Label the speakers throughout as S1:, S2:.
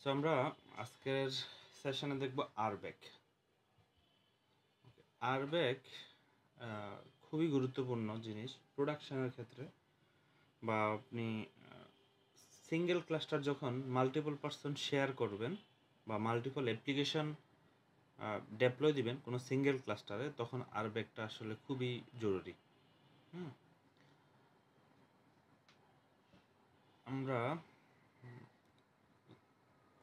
S1: So আমরা আজকের সেশনে দেখব আরব্যাক। আরব্যাক খুবই গুরুত্বপূর্ণ জিনিস প্রোডাকশনের ক্ষেত্রে, বা আপনি সিঙ্গেল ক্লাস্টার যখন মাল্টিপল পারসন শেয়ার করবেন বা মাল্টিপল অ্যাপ্লিকেশন ডেপ্লয় দিবেন কোনো সিঙ্গেল ক্লাস্টারে, তখন আরব্যাকটা আসলে খুবই জরুরি। আমরা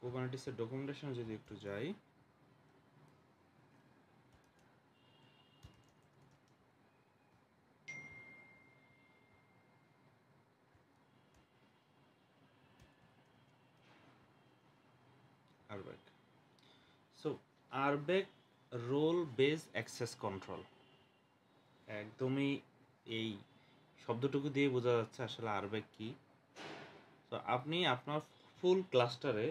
S1: কুবারনেটিসের ডকুমেন্টেশনে যদি একটু যাই, RBAC. So RBAC role base access control, একদমই এই শব্দটুকু দিয়ে বোঝা যাচ্ছে আসলে আরব্যাক কি। তো আপনি আপনার ফুল ক্লাস্টারে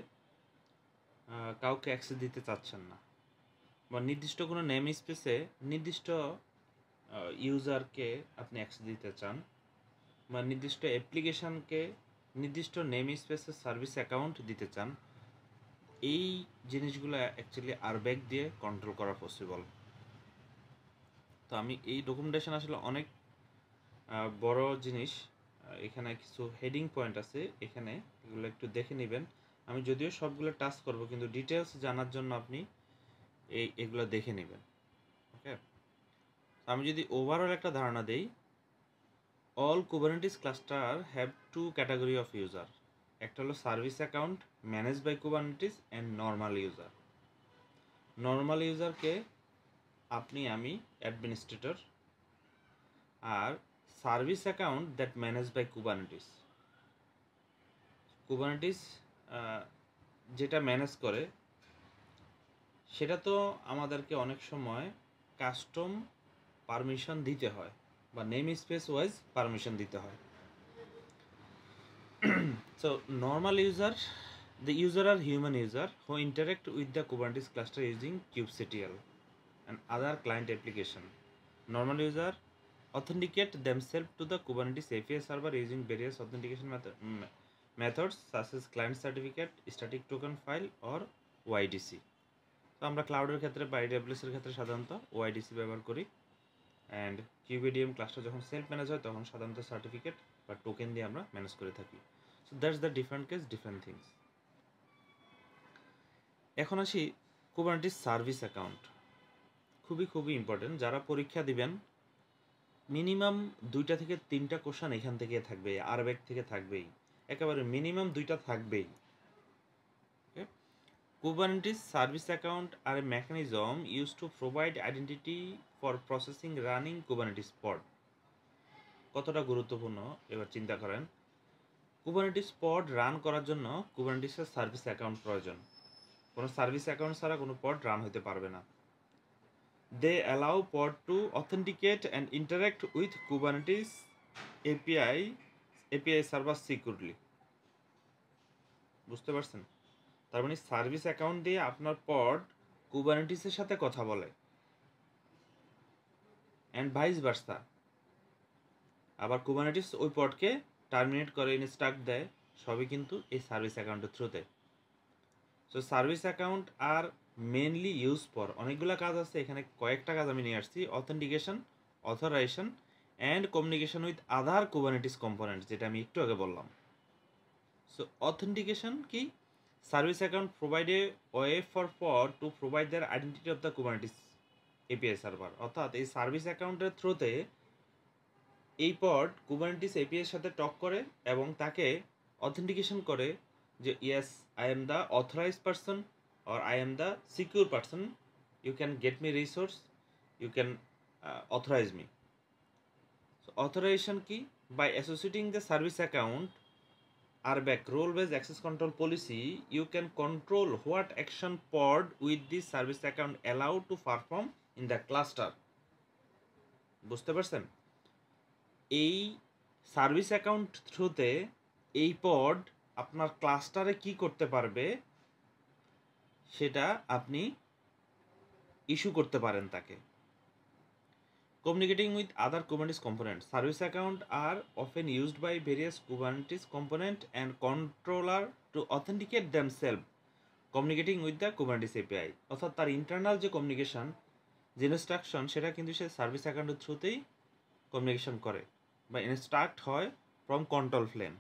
S1: কাউকে অ্যাক্সেস দিতে চাচ্ছেন না, বা নির্দিষ্ট কোনো নেম স্পেসে নির্দিষ্ট ইউজারকে আপনি অ্যাক্সেস দিতে চান, বা নির্দিষ্ট অ্যাপ্লিকেশানকে নির্দিষ্ট নেম স্পেসে সার্ভিস অ্যাকাউন্ট দিতে চান, এই জিনিসগুলো অ্যাকচুয়ালি আরব্যাক দিয়ে কন্ট্রোল করা পসিবল। তো আমি এই ডকুমেন্টেশন আসলে অনেক বড় জিনিস, এখানে কিছু হেডিং পয়েন্ট আছে, এখানে এগুলো একটু দেখে নেবেন। আমি যদিও সবগুলো টাচ করব, কিন্তু ডিটেলস জানার জন্য আপনি এগুলো দেখে নেবেন। ওকে, আমি যদি ওভারঅল একটা ধারণা দেই, all Kubernetes cluster have two category of user. একটা হলো service account manage by Kubernetes and normal user. Normal ইউজারকে আপনি আমি অ্যাডমিনিস্ট্রেটর, আর service account that manage by Kubernetes. Kubernetes যেটা ম্যানেজ করে সেটা তো আমাদেরকে অনেক সময় কাস্টম পারমিশন দিতে হয়, বা নেম স্পেস ওয়াইজ পারমিশন দিতে হয়। So normal user, the user are human user who interact with the Kubernetes cluster using kubectl and other client application. Normal user authenticate themselves to the Kubernetes API server using various authentication methods such as client certificate, static token file or YDC. তো আমরা ক্লাউডের ক্ষেত্রে বা AWS এর ক্ষেত্রে সাধারণত YDC ব্যবহার করি, and কিউবিডিএম cluster যখন সেলফ ম্যানেজ হয় তখন সাধারণত সার্টিফিকেট বা টোকেন দিয়ে আমরা ম্যানেজ করে থাকি। So that's the different case, different things. এখন আসি কুবারনেটিস সার্ভিস অ্যাকাউন্ট, খুবই ইম্পর্টেন্ট। যারা পরীক্ষা দিবেন মিনিমাম 2টা থেকে 3টা কোশ্চেন এখান থেকে থাকবে, আরব্যাক থেকে থাকবেই, একেবারে মিনিমাম 2টা থাকবেই। Kubernetes service account are a mechanism used to provide identity for processing running Kubernetes pod. কতটা গুরুত্বপূর্ণ এবার চিন্তা করেন। Kubernetes pod রান করার জন্য Kubernetes সার্ভিস অ্যাকাউন্ট প্রয়োজন। কোনো সার্ভিস অ্যাকাউন্ট ছাড়া কোনো পড রান হতে পারবে না। They allow pod to authenticate and interact with Kubernetes API server securely. বুঝতে পারছেন? তার মানে সার্ভিস অ্যাকাউন্ট দিয়ে আপনার পড কুবারনেটিসের সাথে কথা বলে, অ্যান্ড ভাইস ভার্সা। আবার কুবারনেটিস ওই পডকে টার্মিনেট করে, ইনস্ট্রাক্ট দেয়, সবই কিন্তু এই সার্ভিস অ্যাকাউন্টের থ্রুতে। So service account are mainly use for অনেকগুলো কাজ আছে, এখানে কয়েকটা কাজ আমি নিয়ে আসছি। Authentication, authorization and communication with other Kubernetes components, যেটা আমি একটু আগে বললাম। সো অথেন্টিকেশন কি? Service account provide a way for pod to provide their identity of the Kubernetes API server, অর্থাৎ এই সার্ভিস অ্যাকাউন্টের থ্রুতে এই পড কুবারনেটিস এপিআই এর সাথে টক করে এবং তাকে অথেন্টিকেশন করে যে yes, I am the authorized person or I am the secure person, you can get me resource, you can authorize me. Authorization কি? By associating the service account RBAC role-based access control policy, you can control what action pod with this service account allowed to perform in the cluster. বুঝতে পারছেন? এই service account থ্রুতে এই পড আপনার ক্লাস্টারে কি করতে পারবে সেটা আপনি ইস্যু করতে পারেন তাকে। Communicating with other Kubernetes components. Service accounts are often used by various Kubernetes component and controller to authenticate themselves communicating with the Kubernetes API, অর্থাৎ তার ইন্টারনাল যে কমিউনিকেশন, যে ইনস্ট্রাকশন, সেটা কিন্তু সে সার্ভিস অ্যাকাউন্টের থ্রুতেই কমিউনিকেশন করে বা ইনস্ট্রাক্ট হয় ফ্রম কন্ট্রোল প্লেন।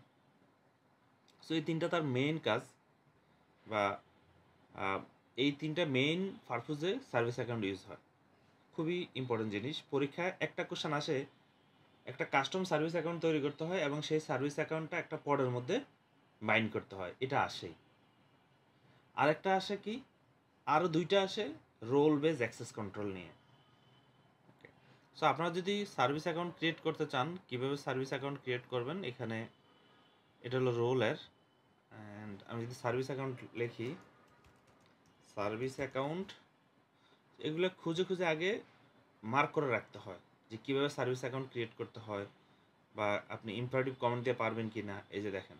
S1: সো এই তিনটা তার মেইন কাজ, বা এই তিনটা মেইন পারপোজে সার্ভিস অ্যাকাউন্ট ইউজ হয়। খুবই ইম্পর্টেন্ট জিনিস। পরীক্ষায় একটা কোশ্চেন আসে, একটা কাস্টম সার্ভিস অ্যাকাউন্ট তৈরি করতে হয় এবং সেই সার্ভিস অ্যাকাউন্টটা একটা পডের মধ্যে বাইন্ড করতে হয়, এটা আসেই। আরেকটা আসে কি, আরও দুইটা আসে রোল বেস অ্যাক্সেস কন্ট্রোল নিয়ে। সো আপনারা যদি সার্ভিস অ্যাকাউন্ট ক্রিয়েট করতে চান, কীভাবে সার্ভিস অ্যাকাউন্ট ক্রিয়েট করবেন, এখানে এটা হলো রোলের। অ্যান্ড আমি যদি সার্ভিস অ্যাকাউন্ট লিখি, সার্ভিস অ্যাকাউন্ট, এগুলো খুঁজে খুঁজে আগে মার্ক করে রাখতে হয় যে কীভাবে সার্ভিস অ্যাকাউন্ট ক্রিয়েট করতে হয়, বা আপনি ইম্পারেটিভ কমান্ড দিয়ে পারবেন কি না। এই যে দেখেন,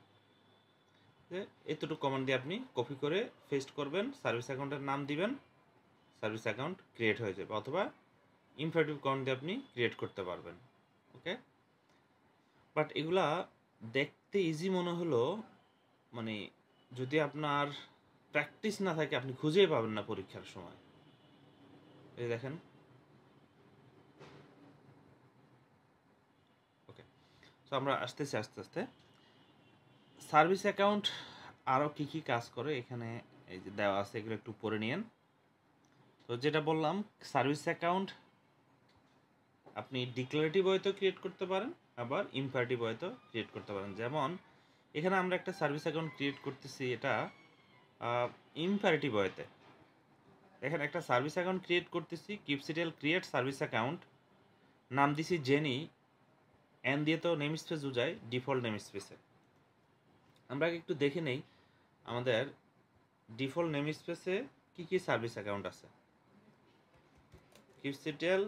S1: যে এতটুকু কমান্ড দিয়ে আপনি কপি করে পেস্ট করবেন, সার্ভিস অ্যাকাউন্টের নাম দিবেন, সার্ভিস অ্যাকাউন্ট ক্রিয়েট হয়ে যাবে। অথবা ইম্পারেটিভ কমান্ড দিয়ে আপনি ক্রিয়েট করতে পারবেন। ওকে, বাট এগুলা দেখতে ইজি মনে হলো, মানে যদি আপনার প্র্যাকটিস না থাকে আপনি খুঁজেই পাবেন না পরীক্ষার সময়। এই দেখেন, ওকে। সো আমরা আসতেছি আস্তে আস্তে। সার্ভিস অ্যাকাউন্ট আরও কী কী কাজ করে এখানে এই যে দেওয়া আছে, এগুলো একটু পড়ে নিয়েন। তো যেটা বললাম, সার্ভিস অ্যাকাউন্ট আপনি ডিক্লারেটিভ ওয়েতেও ক্রিয়েট করতে পারেন, আবার ইম্পারেটিভ ওয়েতেও ক্রিয়েট করতে পারেন। যেমন এখানে আমরা একটা সার্ভিস অ্যাকাউন্ট ক্রিয়েট করতেছি, এটা ইম্পারেটিভ ওয়েতে। এখানে একটা সার্ভিস অ্যাকাউন্ট ক্রিয়েট করতেছি, কিপসিটেল ক্রিয়েট সার্ভিস অ্যাকাউন্ট, নাম দিছি জেনি, এন দিয়ে তো নেম স্পেস বুঝায়, ডিফল্ট নেম স্পেসে। আমরা একটু দেখে নেই আমাদের ডিফল্ট নেম স্পেসে কী কী সার্ভিস অ্যাকাউন্ট আছে। কিপসিটেল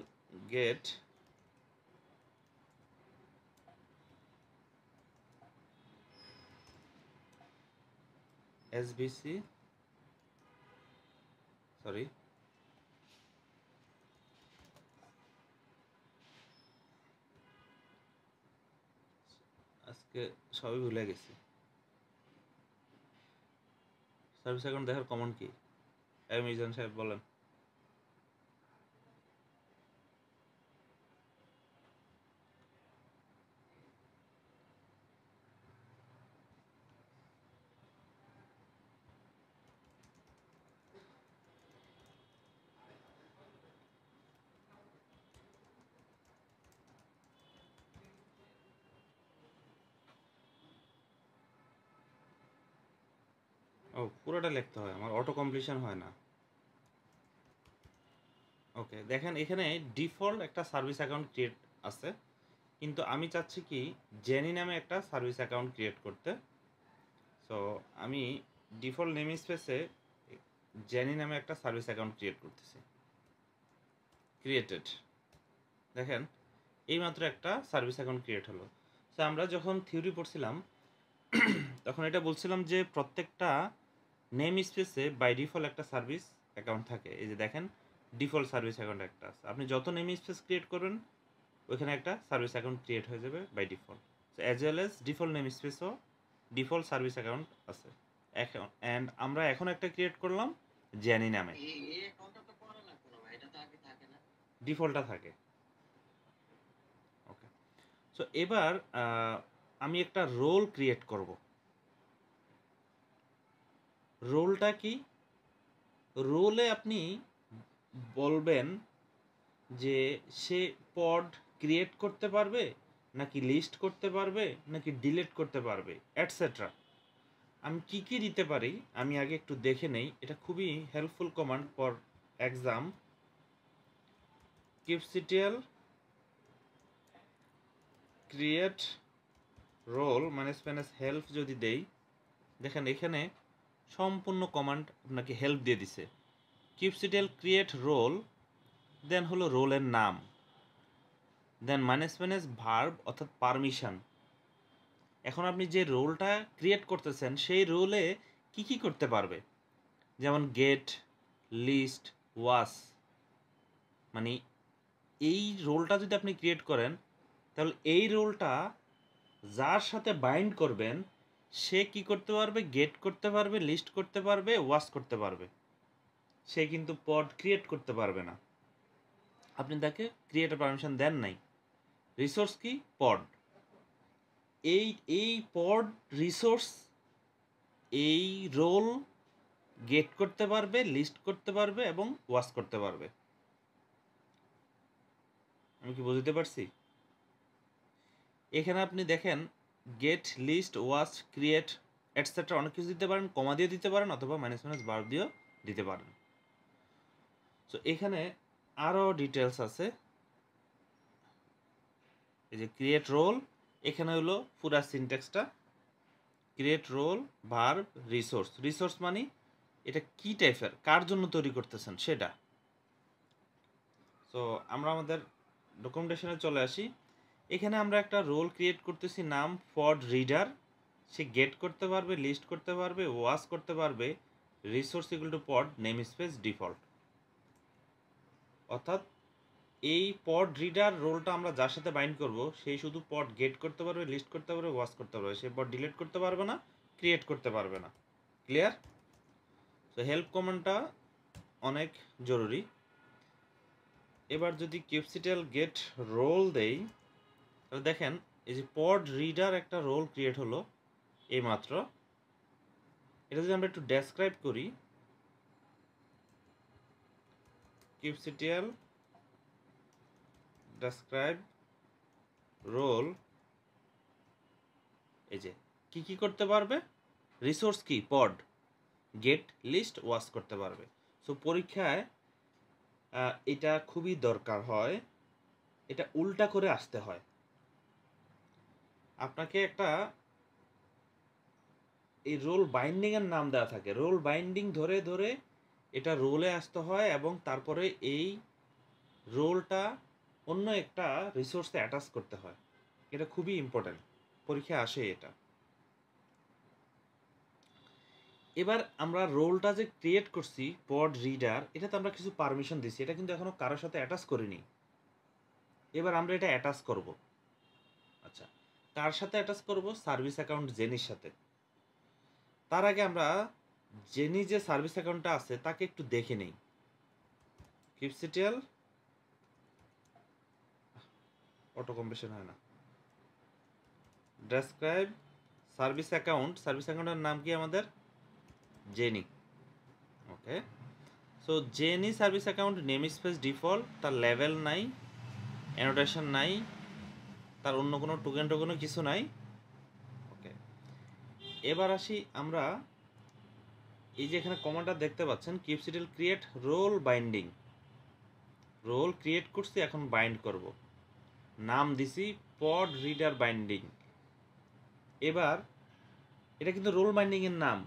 S1: গেট এসবিসি, সরি, আজকে সবই ভুলে গেছি। সার্ভিস অ্যাকাউন্ট দেখার কমন কি? মিজান সাহেব বলেন। ও, পুরোটা লিখতে হয়, আমার অটো কমপ্লিশন হয় না। ওকে, দেখেন এখানে ডিফল্ট একটা সার্ভিস অ্যাকাউন্ট ক্রিয়েট আছে, কিন্তু আমি চাচ্ছি কি জেনি নামে একটা সার্ভিস অ্যাকাউন্ট ক্রিয়েট করতে। সো আমি ডিফল্ট নেম স্পেসে জেনি নামে একটা সার্ভিস অ্যাকাউন্ট ক্রিয়েট করতেছি। ক্রিয়েটেড, দেখেন এইমাত্র একটা সার্ভিস অ্যাকাউন্ট ক্রিয়েট হলো। সো আমরা যখন থিওরি পড়ছিলাম তখন এটা বলছিলাম যে প্রত্যেকটা নেম স্পেসে বাই ডিফল্ট একটা সার্ভিস অ্যাকাউন্ট থাকে। এই যে দেখেন, ডিফল্ট সার্ভিস অ্যাকাউন্ট একটা আছে, আপনি যত নেম স্পেস ক্রিয়েট করবেন ওইখানে একটা সার্ভিস অ্যাকাউন্ট ক্রিয়েট হয়ে যাবে by default. So as well as default name স্পেসও ডিফল্ট সার্ভিস অ্যাকাউন্ট আছে এখন। অ্যান্ড আমরা এখন একটা ক্রিয়েট করলাম জ্যানি নামে, ডিফল্টটা থাকে। ওকে, সো এবার আমি একটা রোল ক্রিয়েট করব। রোলটা কি? রোলে আপনি বলবেন যে সে পড ক্রিয়েট করতে পারবে, নাকি লিস্ট করতে পারবে, নাকি ডিলিট করতে পারবে, এটসেট্রা। আমি কি কি দিতে পারি আমি আগে একটু দেখে নেই, এটা খুবই helpful command for exam. Kubectl create role manage help যদি দেই, দেখেন এখানে সম্পূর্ণ কমান্ড আপনাকে হেল্প দিয়ে দিছে। কিপসিটিএল ক্রিয়েট রোল, দেন হলো রোলের নাম, দেন ম্যানেজ ভার্ব অর্থাৎ পারমিশন। এখন আপনি যে রোলটা ক্রিয়েট করতেছেন সেই রোলে কি কি করতে পারবে, যেমন গেট, লিস্ট, ওয়াস। মানে এই রোলটা যদি আপনি ক্রিয়েট করেন তাহলে এই রোলটা যার সাথে বাইন্ড করবেন সে কি করতে পারবে? গেট করতে পারবে, লিস্ট করতে পারবে, ওয়াচ করতে পারবে। সে কিন্তু পড ক্রিয়েট করতে পারবে না। আপনি তাকে ক্রিয়েটের পারমিশন দেন নাই। রিসোর্স কি? পড। এই পড রিসোর্স এই রোল গেট করতে পারবে, লিস্ট করতে পারবে এবং ওয়াচ করতে পারবে। আমি কি বুঝতে পারছি? এখানে আপনি দেখেন get, list, watch, create etcetera অনেক কিছু দিতে পারেন, কমা দিয়ে দিতে পারেন অথবা মাইনাস মাইনাস বার দিয়েও দিতে পারেন। সো এখানে আরও ডিটেলস আছে। এই যে ক্রিয়েট রোল, এখানে হলো পুরা সিনট্যাক্সটা। Create role, verb, resource. Resource মানে এটা কি টাইপের, কার জন্য তৈরি করতেছেন সেটা। সো আমরা আমাদের ডকুমেন্টেশনে চলে আসি। এখানে আমরা একটা রোল ক্রিয়েট করতেছি, নাম পড রিডার। সে গেট করতে পারবে, লিস্ট করতে পারবে, ওয়াচ করতে পারবে। Resource equal to pod name space default. অর্থাৎ এই পড রিডার রোলটা আমরা যার সাথে বাইন্ড করব সেই শুধু পড গেট করতে পারবে, লিস্ট করতে পারবে, ওয়াচ করতে পারবে। সে পড ডিলিট করতে পারবে না, ক্রিয়েট করতে পারবে না। ক্লিয়ার? তো হেল্প কমান্ডটা অনেক জরুরি। এবার যদি কিউবসিটেল গেট রোল দেই, তাহলে দেখেন এই যে পড রিডার একটা রোল ক্রিয়েট হলো এইমাত্র। এটা যদি আমরা একটু ডেসক্রাইব করি, কিউবসিটিএল ডেসক্রাইব রোল, এই যে কি করতে পারবে? রিসোর্স কি? পড গেট, লিস্ট, ওয়াচ করতে পারবে। সো পরীক্ষায় এটা খুবই দরকার হয়, এটা উল্টা করে আসতে হয়। আপনাকে একটা এই রোল বাইন্ডিং এর নাম দেওয়া থাকে, রোল বাইন্ডিং ধরে ধরে এটা রোলে আসতে হয় এবং তারপরে এই রোলটা অন্য একটা রিসোর্সে অ্যাটাচ করতে হয়। এটা খুবই ইম্পর্টেন্ট, পরীক্ষায় আসে এটা। এবার আমরা রোলটা যে ক্রিয়েট করছি পড রিডার, এটাতে আমরা কিছু পারমিশন দিছি, এটা কিন্তু এখনো কারোর সাথে অ্যাটাচ করিনি। এবার আমরা এটা অ্যাটাচ করব। আচ্ছা, কার সাথে অ্যাটাচ করব? সার্ভিস অ্যাকাউন্ট জেনির সাথে। তার আগে আমরা জেনি যে সার্ভিস অ্যাকাউন্টটা আছে তাকে একটু দেখে নেই। কিউবসিটিএল অটো কম্প্রেশন হয় না, ডেসক্রাইব সার্ভিস অ্যাকাউন্ট। সার্ভিস অ্যাকাউন্টের নাম কি আমাদের? Jenny. Okay, so Jenny service account name space default, তার লেভেল নাই, অ্যানোটেশন নাই, তার অন্য কোনো টোকেনও কিছু নাই। ওকে, এবার আসি আমরা এই যে এখানে কমান্ডটা দেখতে পাচ্ছেন, kubectl create role binding. Role create করছি, এখন বাইন্ড করব। নাম দিছি পড রিডার বাইন্ডিং। এবার এটা কিন্তু রোল বাইন্ডিং এর নাম।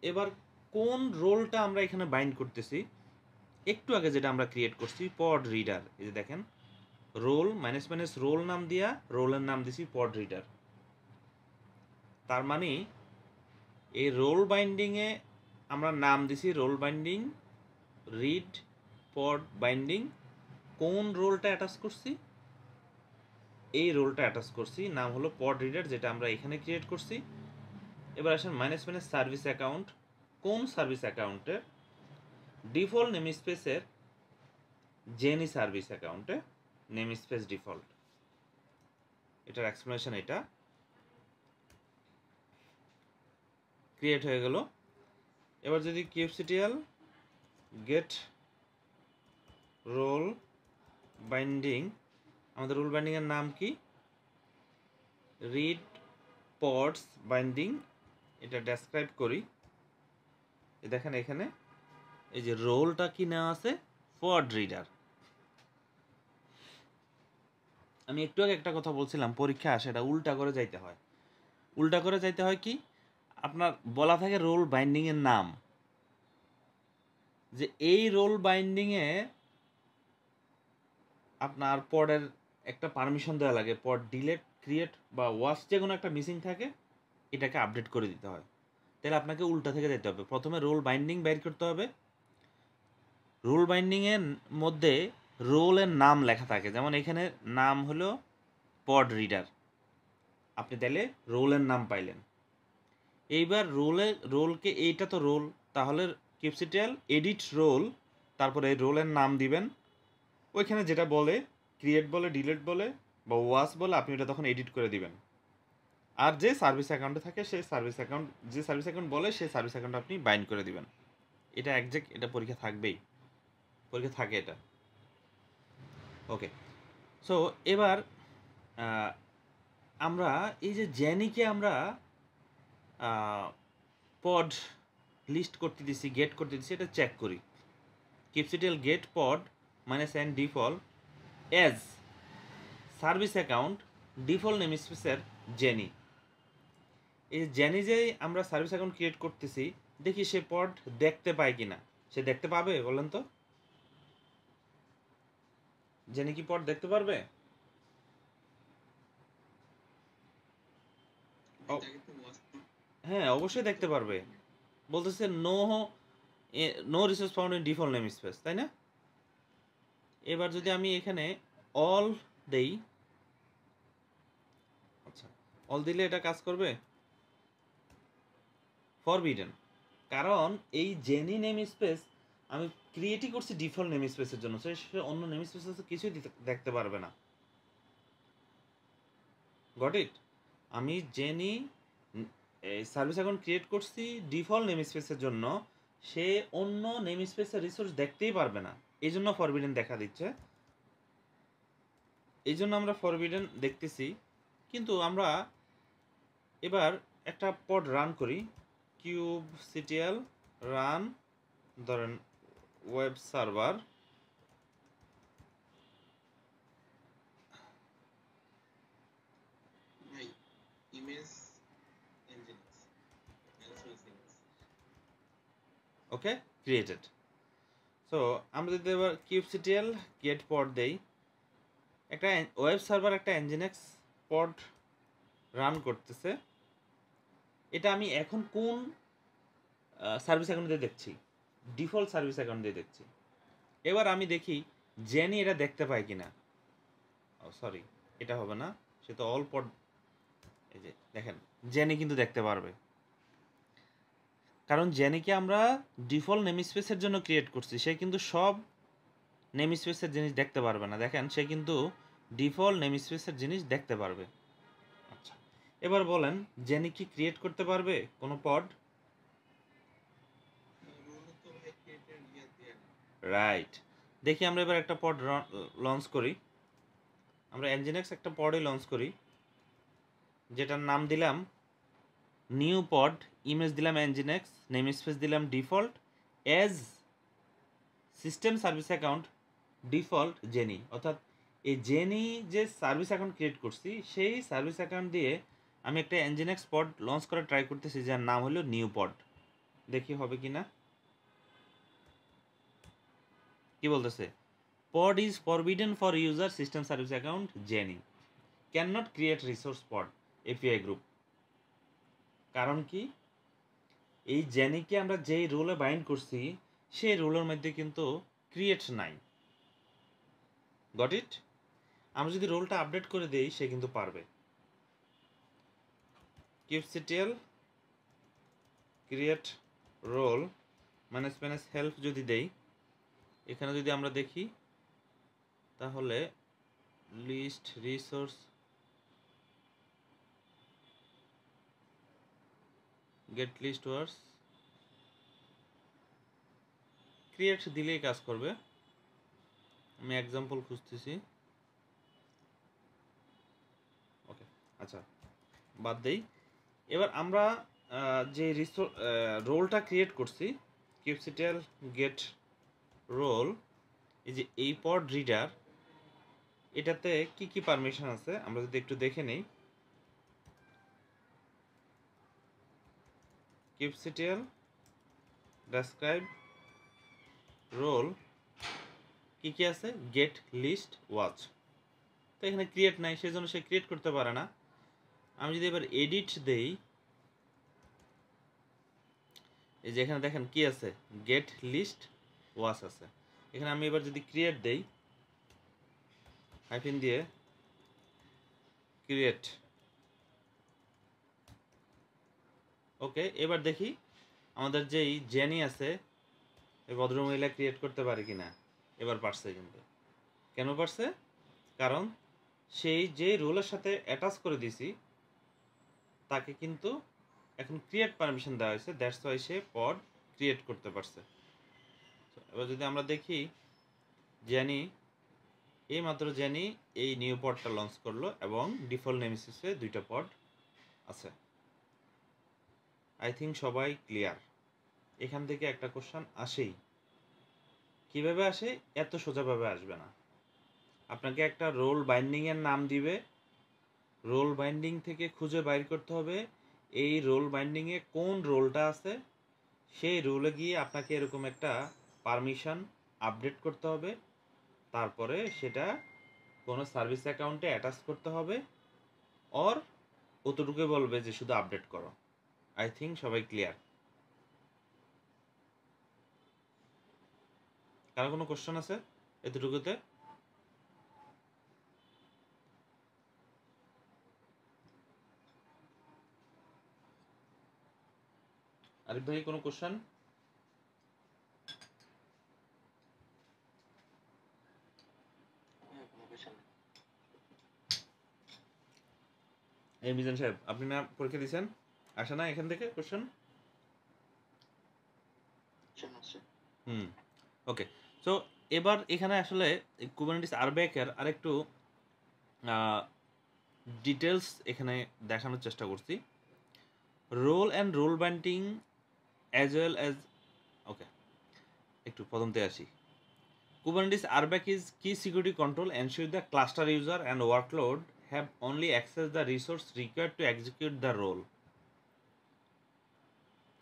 S1: এবার কোন রোলটা আমরা এখানে বাইন্ড করতেছি? একটু আগে যেটা আমরা ক্রিয়েট করছি পড রিডার। এই যে দেখেন রোল মাইনাস মাইনাস রোল নাম দিয়া রোলের নাম দিছি পড রিডার। তার মানে এই রোল বাইন্ডিংয়ে আমরা নাম দিছি রোল বাইন্ডিং রিড পড বাইন্ডিং। কোন রোলটা অ্যাটাচ করছি? এই রোলটা অ্যাটাচ করছি, নাম হলো পড রিডার, যেটা আমরা এখানে ক্রিয়েট করছি। এবার আসেন মাইনাস মাইনাস সার্ভিস অ্যাকাউন্ট। কোন সার্ভিস অ্যাকাউন্টে? ডিফল্ট নেম স্পেসের জেনি সার্ভিস অ্যাকাউন্টে নেম স্পেস ডিফল্ট। এটার এক্সপ্লেনেশন এটা ক্রিয়েট হয়ে গেল। এবার যদি কিউবসিটিএল গেট রোল বাইন্ডিং, আমাদের রোল বাইন্ডিং এর নাম কি? Read pods binding. এটা ডেসক্রাইব করি। দেখেন এখানে এই যে রোলটা কি নেওয়া আছে? পড রিডার। আমি একটু আগে একটা কথা বলছিলাম, পরীক্ষা আসে এটা উল্টা করে যাইতে হয়। উল্টা করে যাইতে হয় কি? আপনার বলা থাকে রোল বাইন্ডিং এর নাম, যে এই রোল বাইন্ডিংয়ে আপনার পডের একটা পারমিশন দেওয়া লাগে, পড ডিলেট, ক্রিয়েট বা ওয়াচ যে কোনো একটা মিসিং থাকে, এটাকে আপডেট করে দিতে হয়। তাহলে আপনাকে উল্টা থেকে যেতে হবে। প্রথমে রোল বাইন্ডিং বাইর করতে হবে। রোল বাইন্ডিংয়ের মধ্যে রোলের নাম লেখা থাকে, যেমন এখানে নাম হলো পড রিডার। আপনি তাহলে রোলের নাম পাইলেন। এইবার রোলকে এইটা তো রোল, তাহলে কিউবসিটিএল এডিট রোল, তারপরে এই রোলের নাম দিবেন। ওইখানে যেটা বলে ক্রিয়েট বলে, ডিলিট বলে বা ওয়াস বলে, আপনি ওটা তখন এডিট করে দিবেন। আর যে সার্ভিস অ্যাকাউন্টে থাকে সেই সার্ভিস অ্যাকাউন্ট, যে সার্ভিস অ্যাকাউন্ট বলে সেই সার্ভিস অ্যাকাউন্ট আপনি বাইন্ড করে দিবেন। এটা একজ্যাক্ট, এটা পরীক্ষা থাকবেই, পরীক্ষা থাকে এটা। ওকে, সো এবার আমরা এই যে জেনিকে আমরা পড লিস্ট করতে দিছি, গেট করতে দিছি, এটা চেক করি। Kubectl get pod minus N default as service account default name স্পেসের জেনি। এই জেনি যে আমরা সার্ভিস অ্যাকাউন্ট ক্রিয়েট করতেছি, দেখি সে পড দেখতে পায় কিনা। সে দেখতে পাবে বলেন তো? জেনি কি পড দেখতে পারবে? হ্যাঁ, অবশ্যই দেখতে পারবে। বলতেছে no resource found in default namespace, তাই না? এবার যদি আমি এখানে অল দেই, আচ্ছা অল দিলে এটা কাজ করবে? ফরবিডেন, কারণ এই জেনি নেম স্পেস আমি ক্রিয়েটই করছি ডিফল্ট নেম স্পেসের জন্য, সে অন্য নেম স্পেস কিছুই দেখতে পারবে না। Got it? আমি জেনি সার্ভিস অ্যাকাউন্ট ক্রিয়েট করছি ডিফল্ট নেম স্পেসের জন্য, সে অন্য নেম স্পেসের রিসোর্স দেখতেই পারবে না, এই জন্য ফরবিডেন দেখা দিচ্ছে। এই জন্য আমরা ফরবিডেন দেখতেছি। কিন্তু আমরা এবার একটা পড রান করি, কিউবসিটিএল রান, ধরেন ওয়েব সার্ভার, ওকে ক্রিয়েটেড। সো আমরা যদি এবার কিউবসিটিএল গেট পড দেই, একটা ওয়েব সার্ভার একটা এনজিনেক্স পড রান করতেছে। এটা আমি এখন কোন সার্ভিস অ্যাকাউন্ট দিয়ে দেখছি? ডিফল্ট সার্ভিস অ্যাকাউন্ট দিয়ে দেখছি। এবার আমি দেখি জেনি এটা দেখতে পায় কিনা। ও সরি, এটা হবে না, সে তো অল পড, এই যে দেখেন জেনি কিন্তু দেখতে পারবে, কারণ জেনিকে আমরা ডিফল্ট নেম স্পেসের জন্য ক্রিয়েট করছি। সে কিন্তু সব নেম স্পেসের জিনিস দেখতে পারবে না, দেখেন সে কিন্তু ডিফল্ট নেম স্পেসের জিনিস দেখতে পারবে। আচ্ছা, এবার বলেন জেনি কি ক্রিয়েট করতে পারবে কোনো পড? রাইট। দেখি আমরা এবার একটা পড লঞ্চ করি। আমরা এনজিনেক্স একটা পডই লঞ্চ করি, যেটার নাম দিলাম নিউ পড, ইমেজ দিলাম এনজিনেক্স, নেম স্পেস দিলাম default, as system service account default জেনি। অর্থাৎ এই জেনি যে সার্ভিস অ্যাকাউন্ট ক্রিয়েট করছি, সেই সার্ভিস অ্যাকাউন্ট দিয়ে আমি একটা এনজিনেক্স পড লঞ্চ করা ট্রাই করতেছি, যার নাম হলো নিউ পড। দেখি হবে কি না। কি বলতেছে? pod is forbidden for user system service account Jenny cannot create resource pod API group। কারণ কি? এই জেনিকে আমরা যেই রোলে বাইন্ড করছি সেই রোলের মধ্যে কিন্তু ক্রিয়েট নাই। Got it? আমরা যদি রোলটা আপডেট করে দেই সে কিন্তু পারবে। কিউবসিটিএল ক্রিয়েট রোল ম্যানেজ হেল্প যদি দেই, এখানে যদি আমরা দেখি তাহলে লিস্ট রিসোর্স গেট লিস্ট ওয়ার্স ক্রিয়েট দিলেই কাজ করবে। আমি এক্সাম্পল খুঁজতেছি। ওকে, আচ্ছা বাদ দেই। এবার আমরা যে রোলটা ক্রিয়েট করছি, কিউবসিটিএল গেট রোল, এই যে এই পড রিডার, এটাতে কি কি পারমিশন আছে আমরা যদি একটু দেখে নেই। কিউবসিটিএল ডেসক্রাইব রোল কি কি আছে, গেট লিস্ট ওয়াচ, তো এখানে ক্রিয়েট নাই, সেজন্য সে ক্রিয়েট করতে পারে না। আমি যদি এবার এডিট দেই, এই যে এখানে দেখেন কি আছে, গেট লিস্ট ওয়াচ আছে। এখানে আমি এবার যদি ক্রিয়েট দেই, হাইফেন দিয়ে ক্রিয়েট, ওকে, এবার দেখি আমাদের যেই জেনি আছে এই ভদ্রমহিলা ক্রিয়েট করতে পারে কিনা। এবার পারছে, কিন্তু কেন পারছে? কারণ সেই যে রোলের সাথে অ্যাটাচ করে দিছি তাকে কিন্তু এখন ক্রিয়েট পারমিশন দেওয়া হয়েছে, that's why say pod create করতে পারছে। এবার যদি আমরা দেখি জেনি, এই মাত্র জেনি এই নিউ পডটা লঞ্চ করলো এবং ডিফল্ট নেমেসিসে 2টা পড আছে। আই থিঙ্ক সবাই ক্লিয়ার। এখান থেকে একটা কোশ্চেন আসেই, কিভাবে আসে? এত সোজাভাবে আসবে না। আপনাকে একটা রোল বাইন্ডিংয়ের নাম দিবে, রোল বাইন্ডিং থেকে খুঁজে বাইর করতে হবে এই রোল বাইন্ডিংয়ে কোন রোলটা আছে, সেই রোলে গিয়ে আপনাকে এরকম একটা পারমিশন আপডেট করতে হবে, তারপরে সেটা কোনো সার্ভিস অ্যাকাউন্টে অ্যাটাচ করতে হবে, অর অতটুকুই বলবে যে শুধু আপডেট করো। আই থিঙ্ক সবাই ক্লিয়ার। কারো কোনো কোশ্চেন আছে এতটুকুতে? আরিফ ভাই কোনো কোশ্চেন? এই মিজান সাহেব, আপনি না পরীক্ষা দিয়েছেন, আসে না এখান থেকে কোশ্চেন? ওকে, সো এবার এখানে আসলে কুবারনেটিস আরবেকের আরেকটু ডিটেলস এখানে দেখানোর চেষ্টা করছি। Role and role binding as well as, okay একটু প্রথমতে আসি। Kubernetes RBAC is key security control ensure the cluster user and workload have only access the resource required to execute the role.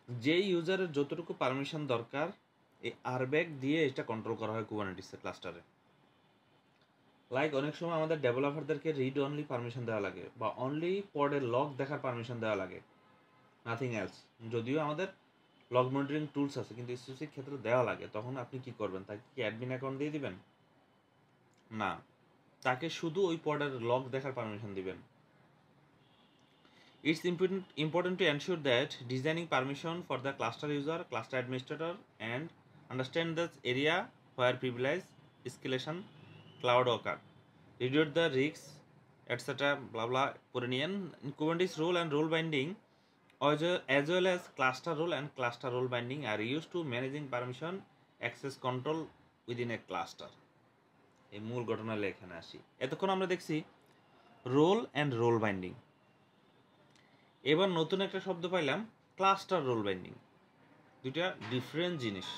S1: যে ইউজারের যতটুকু permission দরকার এই আরব্যাক দিয়ে এটা control করা হয় কুবারনেটিসের ক্লাস্টারে। লাইক অনেক সময় আমাদের ডেভেলপারদেরকে রিড অনলি পারমিশন দেওয়া লাগে বা অনলি পডের লগ দেখার পারমিশন দেওয়া লাগে, নাথিং এলস। যদিও আমাদের লগ মনিটরিং টুলস আছে, কিন্তু স্পেসিফিক ক্ষেত্রে দেওয়া লাগে, তখন আপনি কি করবেন? তাকে কি অ্যাডমিন অ্যাকাউন্ট দিয়ে দিবেন? না, তাকে শুধু ওই পডের লগ দেখার পারমিশন দিবেন। It's important to ensure that designing permission for the cluster user, cluster administrator, and understand the area where privilege escalation cloud occur. Reduce the risks, etc. Blah blah. করে নিয়েন। Kubernetes role and role binding, as well as cluster role and cluster role binding, are used to managing permission access control within a cluster. এই মূল ঘটনাটা এখানে আসি। এতক্ষণ আমরা দেখছি রোল অ্যান্ড রোল বাইন্ডিং। এবার নতুন একটা শব্দ পাইলাম, ক্লাস্টার রোল বাইন্ডিং। দুইটা ডিফারেন্ট জিনিস।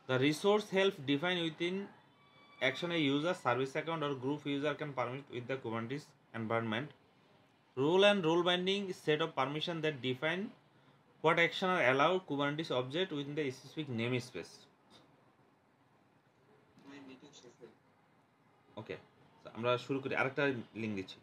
S1: The resource help define within action a user service account or group user can permit with the Kubernetes environment. Role and role binding set of permission that define what action are allow Kubernetes object within the specific name space. Okay, আমরা শুরু করি। আরেকটা link দিচ্ছি।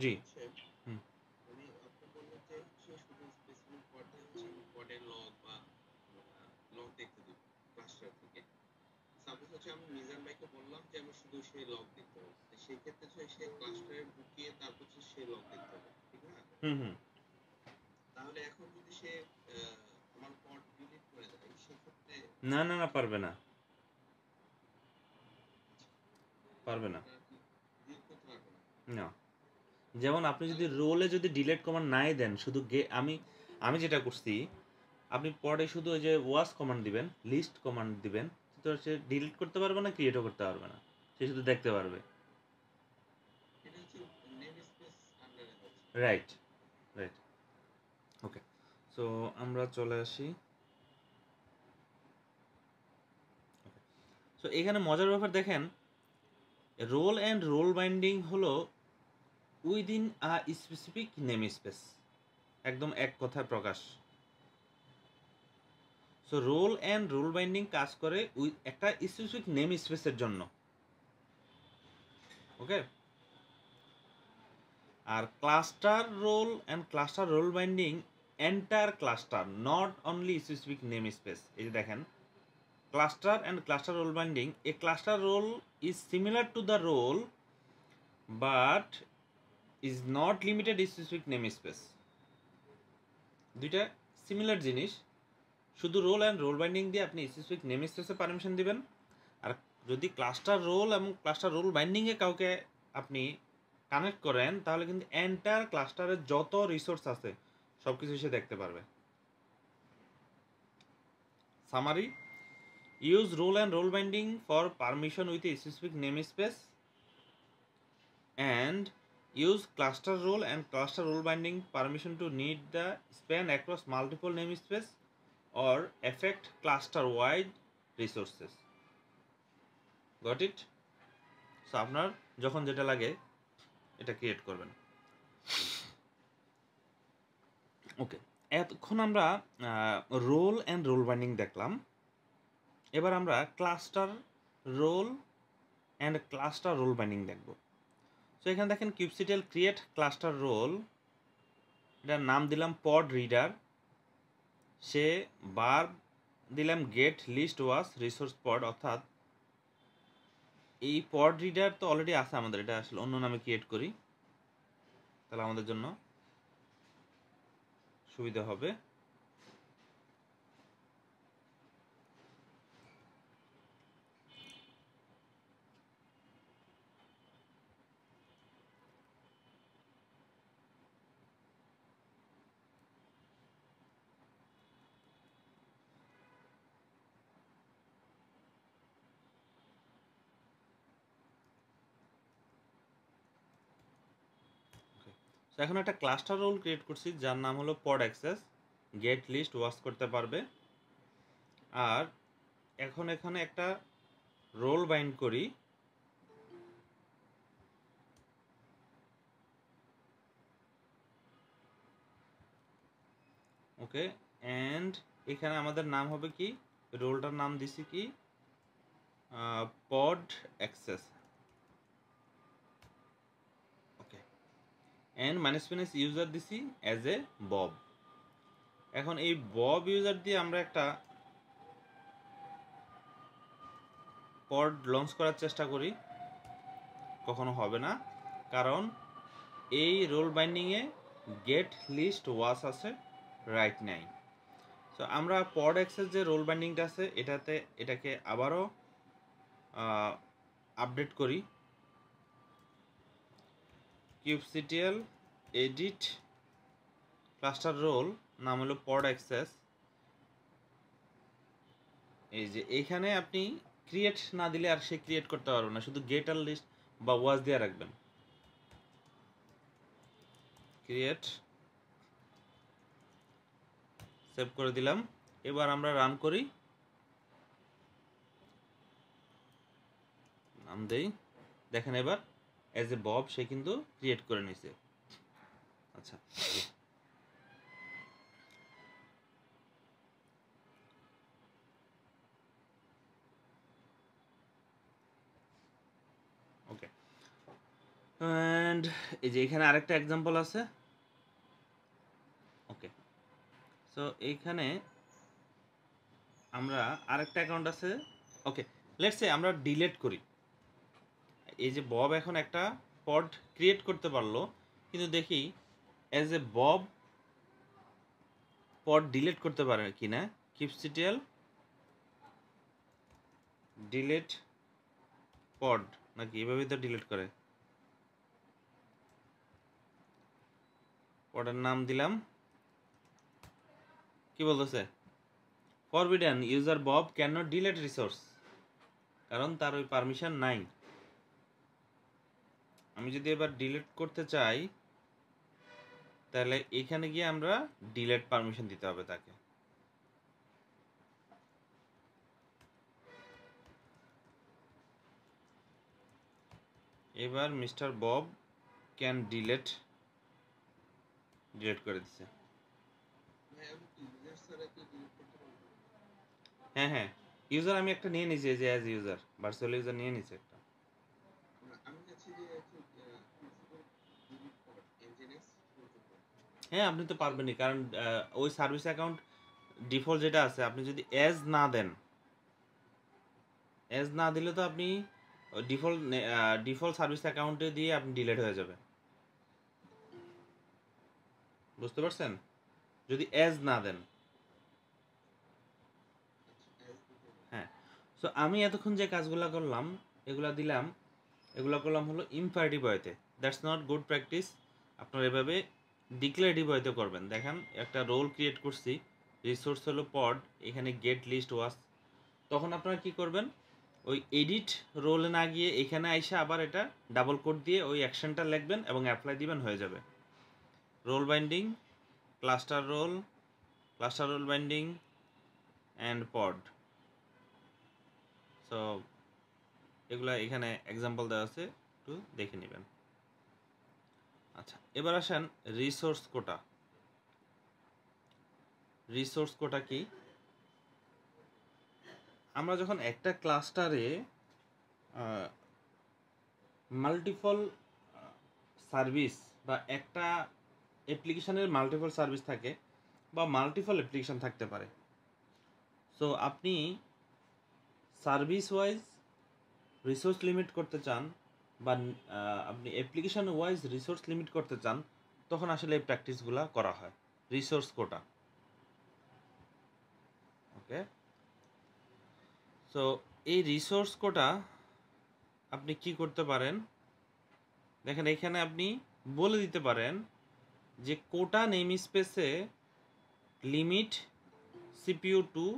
S1: জি, হুম,
S2: suppose হচ্ছে আমি মিজান ভাইকে বললাম যে আমি শুধু সে লগ দেখতে হবে, সেই ক্ষেত্রে হচ্ছে সে ক্লাস্টারে ঢুকিয়ে তারপর হচ্ছে সে লগ দেখতে হবে, ঠিক না?
S1: হুম হুম।
S2: তাহলে এখন যদি সে আমার পড ডিলিট করে দেয় সেক্ষেত্রে
S1: না না না, পারবে না, পারবে না।
S2: ওটা কি ডিলিট করতে পারবে না?
S1: না, যেমন আপনি
S2: তাহলে
S1: যদি
S2: তো
S1: রোলে যদি ডিলেট কমান্ড নাই দেন, শুধু আমি আমি যেটা করছি, আপনি পরে শুধু ওই যে ওয়াস কমান্ড দিবেন, লিস্ট কমান্ড দিবেন, তো সে ডিলিট করতে পারবে না, ক্রিয়েটও করতে পারবে না, সে শুধু দেখতে পারবে।
S2: এটা হচ্ছে নেম স্পেস আন্ডারে যাচ্ছে।
S1: Right, right. ওকে, সো আমরা চলে আসি। সো এখানে মজার ব্যাপার দেখেন, রোল অ্যান্ড রোল বাইন্ডিং হলো within a specific name space, একদম এক কথায় প্রকাশ। So role and role binding কাজ করে একটা স্পেসিফিক নেম স্পেসের জন্য। ওকে, আর cluster role and cluster role binding entire cluster, not only specific name space. এই যে দেখেন, cluster and cluster role binding, a cluster role is similar to the role but is not limited to specific namespace. দুইটা similar জিনিস, শুধু role and role binding দিয়ে আপনি specific name স্পেসে permission দিবেন। আর যদি ক্লাস্টার রোল এবং ক্লাস্টার রোল বাইন্ডিংয়ে কাউকে আপনি কানেক্ট করেন, তাহলে কিন্তু এন্টায়ার ক্লাস্টারের যত রিসোর্স আছে সব কিছু সে দেখতে পারবে। Summary: use role and role binding for permission with a specific namespace, and use cluster role and cluster role binding permission to need the span across multiple namespace or affect cluster wide resources. Got it? So আপনার যখন যেটা লাগে এটা create করবেন। ওকে, এতক্ষণ আমরা role and role binding দেখলাম। এবার আমরা cluster role and cluster role binding দেখব। সো এখানে দেখেন কিউবসিটিএল ক্রিয়েট ক্লাস্টার রোল, এটার নাম দিলাম পড রিডার, সে বার দিলাম গেট লিস্ট ওয়াস রিসোর্স পড, অর্থাৎ এই পড রিডার তো অলরেডি আছে আমাদের, এটা আসলে অন্য নামে ক্রিয়েট করি, তাহলে আমাদের জন্য সুবিধা হবে। তো এখন একটা ক্লাস্টার রোল ক্রিয়েট করছি যার নাম হলো পড অ্যাক্সেস, গেট লিস্ট ওয়াস করতে পারবে। আর এখন এখানে একটা রোল বাইন্ড করি, ওকে, অ্যান্ড এখানে আমাদের নাম হবে কি, রোলটার নাম দিছি কি, pod access. Okay, and minus user দিছি অ্যাজ এ বব। এখন এই বব ইউজার দিয়ে আমরা একটা পড লঞ্চ করার চেষ্টা করি, কখনো হবে না, কারণ এই রোল বাইন্ডিংয়ে গেট লিস্ট ওয়াস আছে, রাইট নাই। সো আমরা পড অ্যাক্সেস যে রোল বাইন্ডিংটা আছে এটাকে আবারও আপডেট করি, কিউবসিটিএল এডিট ক্লাস্টার রোল, নাম হলো পড অ্যাক্সেস। এই যে এইখানে আপনি ক্রিয়েট না দিলে আর সে ক্রিয়েট করতে পারবে না, শুধু গেট আর লিস্ট বা ওয়াজ দিয়ে রাখবেন। ক্রিয়েট, সেভ করে দিলাম। এবার আমরা রান করি, নাম দেই, দেখেন এবার অ্যাজ এ বব সে কিন্তু ক্রিয়েট করে নিছে। আচ্ছা, ওকে, অ্যান্ড এই যে এখানে আরেকটা এক্সাম্পল আছে। ওকে, সো এইখানে আমরা আরেকটা অ্যাকাউন্ট আছে। ওকে, লেটস সে আমরা ডিলিট করি, এই যে বব এখন একটা পড ক্রিয়েট করতে পারলো, কিন্তু দেখি as a Bob pod delete করতে পারে কি না। কিপসিটিএল ডিলিট পড, নাকি এভাবেই তো ডিলিট করে। পডের নাম দিলাম, কি বলতেছে, forbidden user Bob can not delete resource, কারণ তার ওই পারমিশন নাই। আমি যদি এবার ডিলিট করতে চাই, তাহলে এখানে গিয়ে আমরা ডিলিট পারমিশন দিতে হবে তাকে। এবার মিস্টার বব ক্যান ডিলিট করে দিচ্ছে।
S2: ভাই আমি কি ইউজার ছাড়া কি ডিলিট করতে পারবো?
S1: হ্যাঁ হ্যাঁ, ইউজার আমি একটা নিয়ে নিয়েছি, যে অ্যাজ ইউজার ভার্চুয়াল ইউজার নিয়ে নিয়েছি একটা।
S2: আমি চাচ্ছি যে একটু ডিলিট কর এনজিএনএক্স করতে পারবো।
S1: হ্যাঁ, আপনি তো পারবেনই, কারণ ওই সার্ভিস অ্যাকাউন্ট ডিফল্ট যেটা আছে, আপনি যদি অ্যাজ না দেন, অ্যাজ না দিলে তো আপনি ডিফল্ট সার্ভিস অ্যাকাউন্টে দিয়ে আপনি ডিলিট হয়ে যাবে, বুঝতে পারছেন, যদি অ্যাজ না দেন।
S2: আচ্ছা অ্যাজ দিতে হবে।
S1: হ্যাঁ, সো আমি এতক্ষণ যে কাজগুলো করলাম, এগুলো দিলাম, এগুলো করলাম হলো ইম্পারেটিভ ওয়েতে। That's not good practice. আপনারা এভাবে ডিক্লেয়ারেটিভ ওয়েতে করবেন। দেখেন একটা রোল ক্রিয়েট করছি, রিসোর্স হলো পড, এখানে গেট লিস্ট ওয়াস। তখন আপনারা কি করবেন, ওই এডিট রোলে না গিয়ে এখানে আইসা আবার এটা ডাবল কোড দিয়ে ওই অ্যাকশনটা লিখবেন এবং অ্যাপ্লাই দিবেন, হয়ে যাবে। Role binding, cluster role binding and pod. So এগুলা এখানে এক্সাম্পল দেওয়া আছে, একটু দেখে নেবেন। আচ্ছা, এবার আসেন রিসোর্স কোটা। রিসোর্স কোটা কি, আমরা যখন একটা ক্লাস্টারে মাল্টিপল সার্ভিস বা একটা অ্যাপ্লিকেশনের মাল্টিপল সার্ভিস থাকে বা মাল্টিপল অ্যাপ্লিকেশন থাকতে পারে, সো আপনি সার্ভিস ওয়াইজ রিসোর্স লিমিট করতে চান বা আপনি অ্যাপ্লিকেশন ওয়াইজ রিসোর্স লিমিট করতে চান, তখন আসলে এই প্র্যাকটিসগুলো করা হয়, রিসোর্স কোটা। ওকে, সো এই রিসোর্স কোটা আপনি কি করতে পারেন, দেখেন এখানে আপনি বলে দিতে পারেন যে কোটা নেম স্পেসে লিমিট সিপিইউ 2